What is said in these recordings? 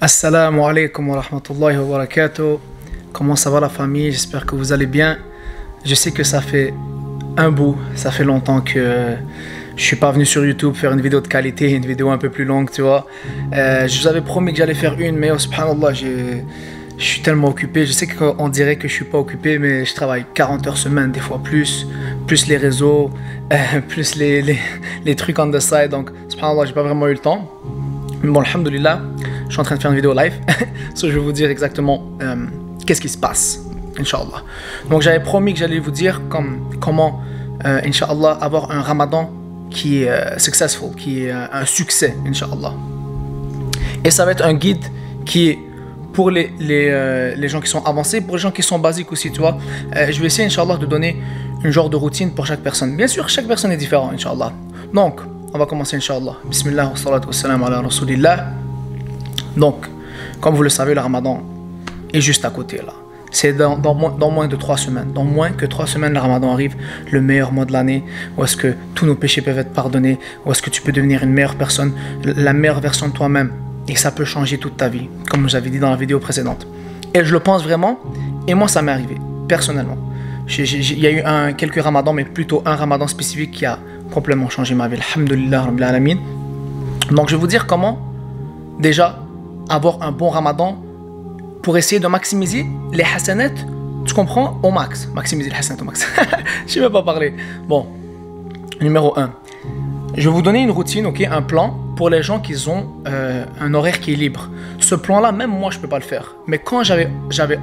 Assalamu alaikum wa rahmatullahi wa barakatuh. Comment ça va la famille? J'espère que vous allez bien. Je sais que ça fait un bout, ça fait longtemps que je suis pas venu sur YouTube faire une vidéo de qualité, une vidéo un peu plus longue, tu vois. Je vous avais promis que j'allais faire une, mais oh, subhanallah, je suis tellement occupé. Je sais qu'on dirait que je suis pas occupé, mais je travaille 40 heures semaine, des fois plus les réseaux, plus les trucs on the side. Donc, subhanallah, j'ai pas vraiment eu le temps. Mais bon, alhamdoulilah, je suis en train de faire une vidéo live. So, je vais vous dire exactement qu'est-ce qui se passe, Inch'Allah. Donc, j'avais promis que j'allais vous dire comment, Inch'Allah, avoir un ramadan qui est successful, qui est un succès, Inch'Allah. Et ça va être un guide qui est pour les gens qui sont avancés, pour les gens qui sont basiques aussi, tu vois. Je vais essayer, Inch'Allah, de donner une genre de routine pour chaque personne. Bien sûr, chaque personne est différente, Inch'Allah. Donc, on va commencer, Inch'Allah. Bismillah, wa salatu wa salam ala rasulillah. Donc, comme vous le savez, le ramadan est juste à côté, là. C'est dans moins de 3 semaines. Dans moins que 3 semaines, le ramadan arrive, le meilleur mois de l'année, où est-ce que tous nos péchés peuvent être pardonnés, où est-ce que tu peux devenir une meilleure personne, la meilleure version de toi-même. Et ça peut changer toute ta vie, comme je vous avais dit dans la vidéo précédente. Et je le pense vraiment, et moi ça m'est arrivé, personnellement. Il y a eu quelques ramadans, mais plutôt un ramadan spécifique qui a complètement changé ma vie. Alhamdulillah Rabbil Alamin. Donc je vais vous dire comment, déjà, avoir un bon ramadan pour essayer de maximiser les hasanat, tu comprends, au max. Maximiser les hasanat au max. Je ne vais pas parler. Bon, numéro 1. Je vais vous donner une routine, ok, un plan pour les gens qui ont un horaire qui est libre. Ce plan-là, même moi, je ne peux pas le faire. Mais quand j'avais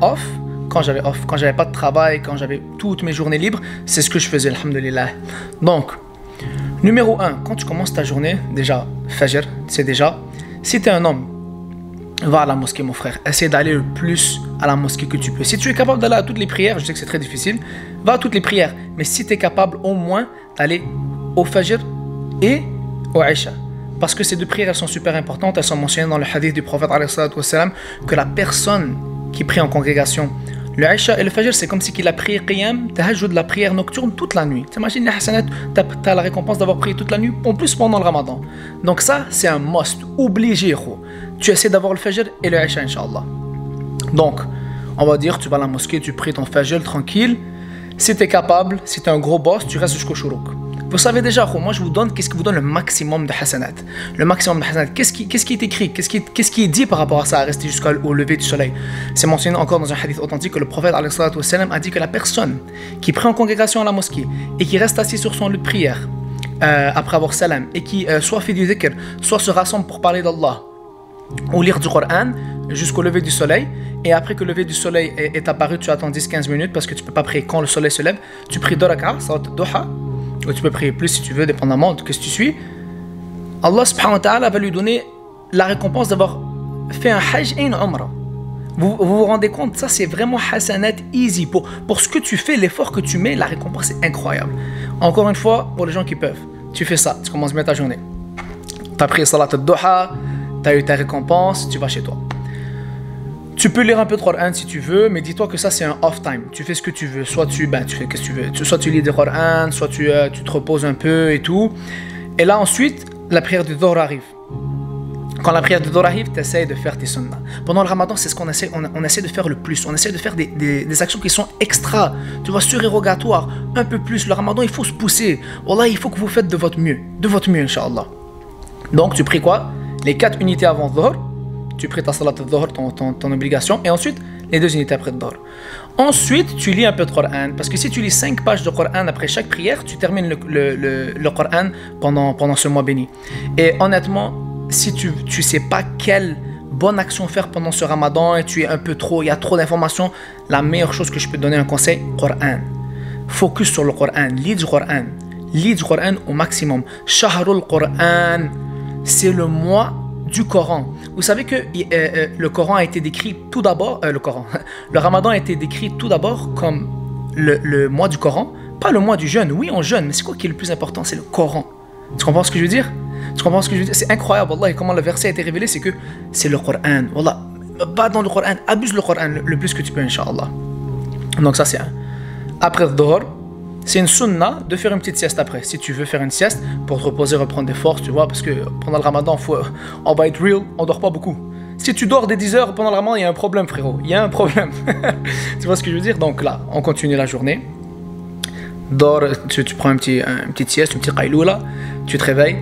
off, quand j'avais pas de travail, quand j'avais toutes mes journées libres, c'est ce que je faisais, alhamdulillah. Donc, numéro 1, quand tu commences ta journée, déjà, Fajr, c'est déjà, si tu es un homme, va à la mosquée, mon frère. Essaie d'aller le plus à la mosquée que tu peux. Si tu es capable d'aller à toutes les prières, je sais que c'est très difficile, va à toutes les prières. Mais si tu es capable au moins d'aller au Fajr et au Aïcha. Parce que ces deux prières, elles sont super importantes. Elles sont mentionnées dans le hadith du prophète que la personne qui prie en congrégation, le Aïcha et le Fajr, c'est comme si il a prié Qiyam, Tahajjud, la prière nocturne toute la nuit. T'imagines les hasanat, t'as la récompense d'avoir prié toute la nuit, en plus pendant le ramadan. Donc ça, c'est un must, obligé. Tu essaies d'avoir le Fajr et le Aïcha, Inch'Allah. Donc, on va dire, tu vas à la mosquée, tu pries ton Fajr tranquille. Si tu es capable, si tu es un gros boss, tu restes jusqu'au Shuruk. Vous savez déjà, moi je vous donne, qu'est-ce qui vous donne le maximum de hasanat. Le maximum de hasanat, qu'est-ce qui est écrit, qu'est-ce qui est dit par rapport à ça, à rester jusqu'au lever du soleil. C'est mentionné encore dans un hadith authentique que le prophète a dit que la personne qui prie en congrégation à la mosquée et qui reste assis sur son lieu de prière après avoir salam et qui soit fait du dhikr, soit se rassemble pour parler d'Allah ou lire du Coran jusqu'au lever du soleil, et après que le lever du soleil est apparu, tu attends 10-15 minutes parce que tu ne peux pas prier quand le soleil se lève, tu pries 2 rak'ah, salat duha, ou tu peux prier plus si tu veux, dépendamment de ce que tu suis. Allah subhanahu wa ta'ala va lui donner la récompense d'avoir fait un hajj et une umrah. Vous rendez compte, ça c'est vraiment hasanat easy. Pour ce que tu fais, l'effort que tu mets, la récompense est incroyable. Encore une fois, pour les gens qui peuvent, tu fais ça, tu commences bien ta journée. Tu as pris salat al-duha, tu as eu ta récompense, tu vas chez toi. Tu peux lire un peu de Coran si tu veux, mais dis-toi que ça c'est un off time. Tu fais ce que tu veux, soit tu fais ce que tu veux. Soit tu lis du Coran, soit tu te reposes un peu et tout. Et là ensuite, la prière du Dhuhr arrive. Quand la prière du Dhuhr arrive, tu essaies de faire tes sunnahs. Pendant le ramadan, c'est ce qu'on essaie, on essaie de faire le plus. On essaie de faire des actions qui sont extra, tu vois, surérogatoires, un peu plus. Le ramadan, il faut se pousser. Wallah, il faut que vous faites de votre mieux, Inch'Allah. Donc tu pries quoi? Les 4 unités avant Dhuhr. Tu pries ta salat al-dhuhr, ton obligation, et ensuite les 2 unités après le dhuhr. Ensuite, tu lis un peu de Coran, parce que si tu lis 5 pages de Coran après chaque prière, tu termines le Coran pendant ce mois béni. Et honnêtement, si tu sais pas quelle bonne action faire pendant ce ramadan, et tu es un peu trop, il y a trop d'informations, la meilleure chose que je peux te donner un conseil, Coran. Focus sur le Coran, lis du Coran au maximum. Shahrul Coran, c'est le mois du Coran. Vous savez que le Coran a été décrit tout d'abord, le Ramadan a été décrit tout d'abord comme le mois du Coran, pas le mois du jeûne. Oui, on jeûne, mais c'est quoi qui est le plus important? C'est le Coran. Tu comprends ce que je veux dire? C'est incroyable, Wallah, comment le verset a été révélé, c'est que c'est le Coran. Wallah, va dans le Coran, abuse le Coran le plus que tu peux, Inch'Allah. Donc ça c'est un. Après le Dhuhr, c'est une sunna de faire une petite sieste après. Si tu veux faire une sieste pour te reposer, reprendre des forces, tu vois, parce que pendant le ramadan, on va être real, on dort pas beaucoup. Si tu dors dès 10 heures pendant le ramadan, il y a un problème, frérot. Il y a un problème. Tu vois ce que je veux dire? Donc là, on continue la journée. Dors, tu prends une petite sieste, une petite qaïloula, tu te réveilles,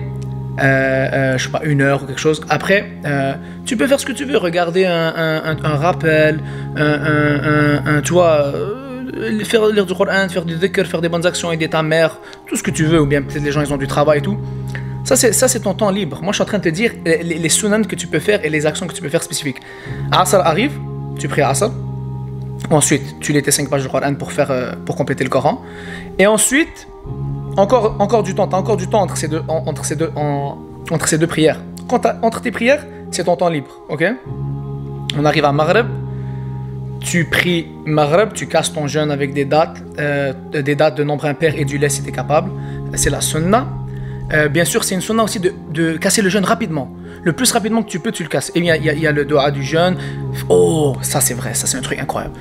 je sais pas, 1 heure ou quelque chose. Après, tu peux faire ce que tu veux, regarder un rappel, tu vois, faire lire du Coran, faire du dhikr, faire des bonnes actions, aider ta mère, tout ce que tu veux, ou bien peut-être les gens ils ont du travail et tout. Ça c'est ton temps libre. Moi je suis en train de te dire les sunan que tu peux faire et les actions que tu peux faire spécifiques. Asr arrive, tu pries Asr. Ensuite, tu lis tes 5 pages de Coran pour compléter le Coran. Et ensuite, encore du temps. Tu as encore du temps entre ces deux prières. Entre tes prières, c'est ton temps libre. Ok? On arrive à Maghreb. Tu pries Maghreb, tu casses ton jeûne avec des dates de nombre impair et du lait si tu es capable. C'est la sunna. Bien sûr, c'est une sunna aussi de casser le jeûne rapidement. Le plus rapidement que tu peux, tu le casses. Et bien, il y a le dua du jeûne. Oh, ça c'est vrai, ça c'est un truc incroyable.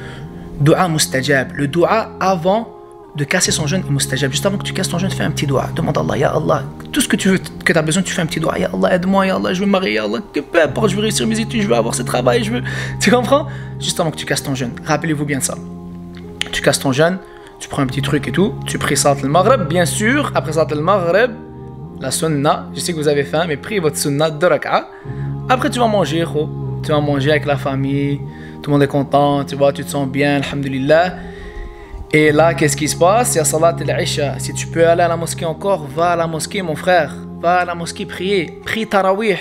Dua mustajab. Le dua avant de casser son jeûne est mustajab. Juste avant que tu casses ton jeûne, fais un petit dua. Demande à Allah, ya Allah, tout ce que tu veux, que tu as besoin, tu fais un petit dua. Ya Allah, aide-moi, ya Allah, je veux me marier, ya Allah, que peu importe, je veux réussir mes études, je veux avoir ce travail, je veux. Tu comprends? Juste avant que tu casses ton jeûne. Rappelez-vous bien ça. Tu casses ton jeûne, tu prends un petit truc et tout, tu pries Salat al-Maghrib, bien sûr. Après Salat al-Maghrib, la sunna, je sais que vous avez faim, mais priez votre sunna de raka'a. Après, tu vas manger, tu vas manger avec la famille, tout le monde est content, tu vois, tu te sens bien, alhamdulillah. Et là, qu'est-ce qui se passe? Il y a Salat al-Isha. Si tu peux aller à la mosquée encore, va à la mosquée, mon frère. Va à la mosquée prier. Prie Tarawih.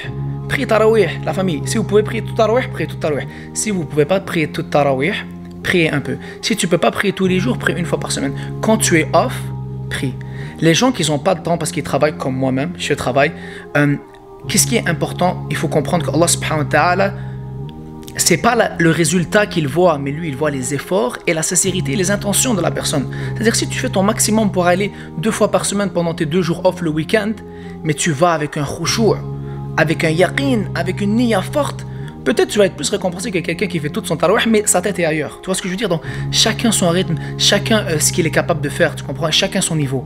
Prie Tarawih, la famille. Si vous pouvez prier tout Tarawih, priez tout Tarawih. Si vous ne pouvez pas prier tout Tarawih, priez un peu. Si tu ne peux pas prier tous les jours, prie 1 fois par semaine. Quand tu es off, prie. Les gens qui n'ont pas de temps parce qu'ils travaillent comme moi-même, je travaille, qu'est-ce qui est important? Il faut comprendre que Allah subhanahu wa ta'ala, c'est pas le résultat qu'il voit, mais lui il voit les efforts et la sincérité et les intentions de la personne. C'est-à-dire si tu fais ton maximum pour aller 2 fois par semaine pendant tes 2 jours off le week-end, mais tu vas avec un khushu', avec un yaqin, avec une niya forte, peut-être tu vas être plus récompensé que quelqu'un qui fait tout son tarawih, mais sa tête est ailleurs. Tu vois ce que je veux dire? Donc chacun son rythme, chacun ce qu'il est capable de faire, tu comprends? Chacun son niveau.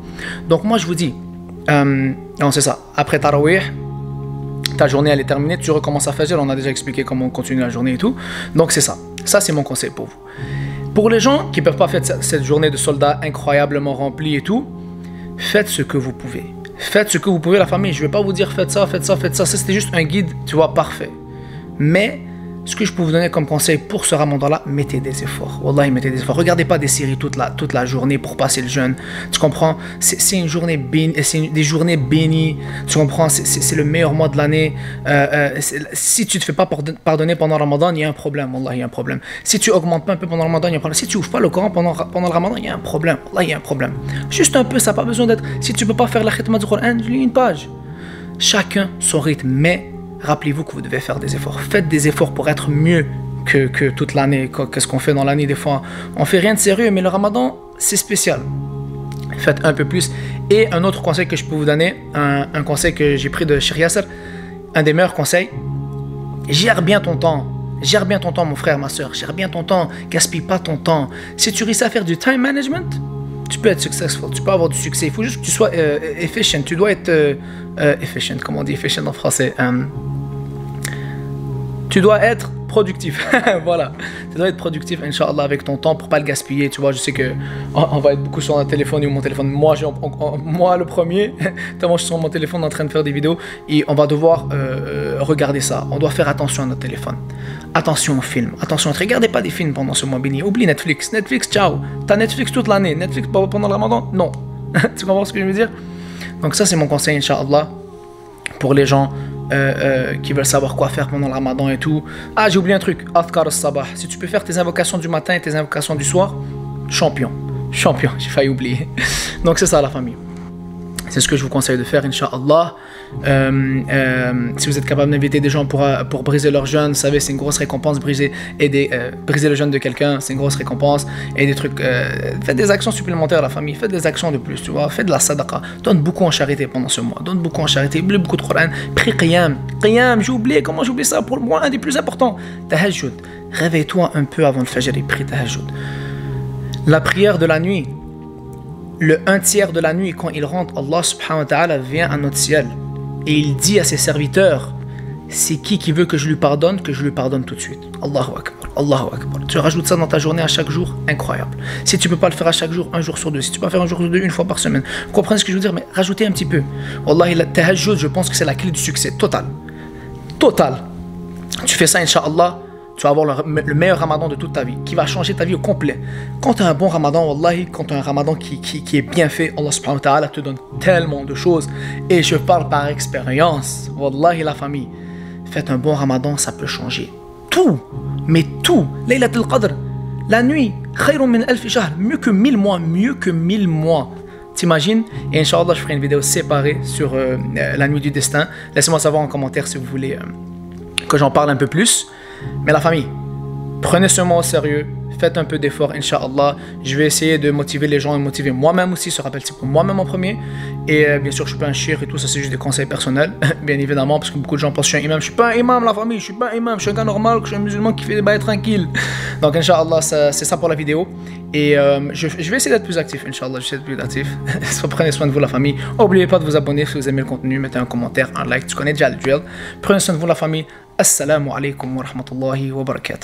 Donc moi je vous dis, non c'est ça, après tarawih, ta journée elle est terminée, tu recommences à Fajr, on a déjà expliqué comment on continue la journée et tout. Donc c'est ça, c'est mon conseil pour vous. Pour les gens qui ne peuvent pas faire cette journée de soldat incroyablement remplie et tout, faites ce que vous pouvez. Faites ce que vous pouvez la famille, je ne vais pas vous dire faites ça, ça c'était juste un guide, tu vois, parfait. Mais ce que je peux vous donner comme conseil pour ce ramadan-là, mettez des efforts. Wallahi, mettez des efforts. Regardez pas des séries toute la journée pour passer le jeûne. Tu comprends? C'est une journée bénie, des journées bénies. Tu comprends? C'est le meilleur mois de l'année. Si tu te fais pas pardonner pendant le ramadan, il y a un problème. Wallahi, il y a un problème. Si tu augmentes pas un peu pendant le ramadan, il y a un problème. Si tu ouvres pas le Coran pendant le ramadan, il y a un problème. Wallahi, il y a un problème. Juste un peu, ça n'a pas besoin d'être... Si tu peux pas faire la khitma du Coran, lis une page. Chacun son rythme, mais... Rappelez-vous que vous devez faire des efforts. Faites des efforts pour être mieux que toute l'année. Qu'est-ce qu'on fait dans l'année des fois? On fait rien de sérieux, mais le ramadan, c'est spécial. Faites un peu plus. Et un autre conseil que je peux vous donner, un conseil que j'ai pris de Cheikh Yasser, un des meilleurs conseils, gère bien ton temps. Gère bien ton temps, mon frère, ma soeur. Gère bien ton temps. Gaspille pas ton temps. Si tu réussis à faire du time management, tu peux être successful, tu peux avoir du succès. Il faut juste que tu sois efficient. Tu dois être efficient, comment on dit efficient en français? Tu dois être productif. Voilà. Tu dois être productif, Inch'Allah, avec ton temps pour pas le gaspiller. Tu vois, je sais que on va être beaucoup sur notre téléphone ou mon téléphone. Moi le premier, tellement je suis sur mon téléphone en train de faire des vidéos et on va devoir regarder ça. On doit faire attention à notre téléphone. Attention aux films. Attention, ne regardez pas des films pendant ce mois béni. Oublie Netflix. Netflix, ciao. T'as Netflix toute l'année. Netflix pendant le ramadan? Non. Tu comprends ce que je veux dire? Donc ça, c'est mon conseil, Inch'Allah, pour les gens qui veulent savoir quoi faire pendant le ramadan et tout. Ah, j'ai oublié un truc. Adhkar al-sabah. Si tu peux faire tes invocations du matin et tes invocations du soir, champion. Champion, j'ai failli oublier. Donc c'est ça la famille. C'est ce que je vous conseille de faire, Inch'Allah. Si vous êtes capable d'inviter des gens pour briser leur jeûne, vous savez, c'est une grosse récompense. Briser le jeûne de quelqu'un, c'est une grosse récompense. Et des trucs, faites des actions supplémentaires à la famille, faites des actions de plus, tu vois. Faites de la sadaqa, donne beaucoup en charité pendant ce mois, donne beaucoup en charité, oublie beaucoup de Coran, prie qiyam, j'ai oublié, comment j'ai oublié ça? Pour moi, un des plus importants, tahajjud. Réveille-toi un peu avant le fajr et prie tahajjud. La prière de la nuit, le 1/3 de la nuit, quand il rentre, Allah subhanahu wa ta'ala vient à notre ciel et il dit à ses serviteurs: c'est qui veut que je lui pardonne tout de suite. Allahu Akbar, Allahu Akbar. Tu rajoutes ça dans ta journée à chaque jour, incroyable. Si tu peux pas le faire à chaque jour, un jour sur deux, si tu peux pas faire un jour sur deux, une fois par semaine, vous comprenez ce que je veux dire, mais rajoutez un petit peu. Wallahi, la tahajjud, je pense que c'est la clé du succès, total. Total. Tu fais ça, Inch'Allah, tu vas avoir le meilleur ramadan de toute ta vie, qui va changer ta vie au complet. Quand tu as un bon ramadan, wallahi, quand tu as un ramadan qui est bien fait, Allah subhanahu wa ta'ala te donne tellement de choses. Et je parle par expérience. Wallahi, la famille, faites un bon ramadan, ça peut changer tout. Mais tout. Laylatul Qadr, la nuit, khayrun min alf shahr, mieux que 1000 mois, mieux que 1000 mois. T'imagines? Et Inch'Allah, je ferai une vidéo séparée sur la nuit du destin. Laissez-moi savoir en commentaire si vous voulez que j'en parle un peu plus. Mais la famille, prenez ce mois au sérieux, faites un peu d'effort, Inch'Allah. Je vais essayer de motiver les gens et motiver moi-même aussi, se rappelle, c'est pour moi-même en premier. Et bien sûr, je suis pas un shir et tout, ça c'est juste des conseils personnels, bien évidemment, parce que beaucoup de gens pensent que je suis un imam. Je suis pas un imam, la famille, je suis pas un imam, je suis un gars normal, je suis un musulman qui fait des bails tranquilles. Donc, Inch'Allah, c'est ça pour la vidéo. Et je vais essayer d'être plus actif, Inch'Allah, je vais essayer d'être plus actif. Prenez soin de vous, la famille. N'oubliez pas de vous abonner si vous aimez le contenu, mettez un commentaire, un like, tu connais déjà le drill. Prenez soin de vous, la famille. Assalamu alaikum wa rahmatullahi wa barakatuh.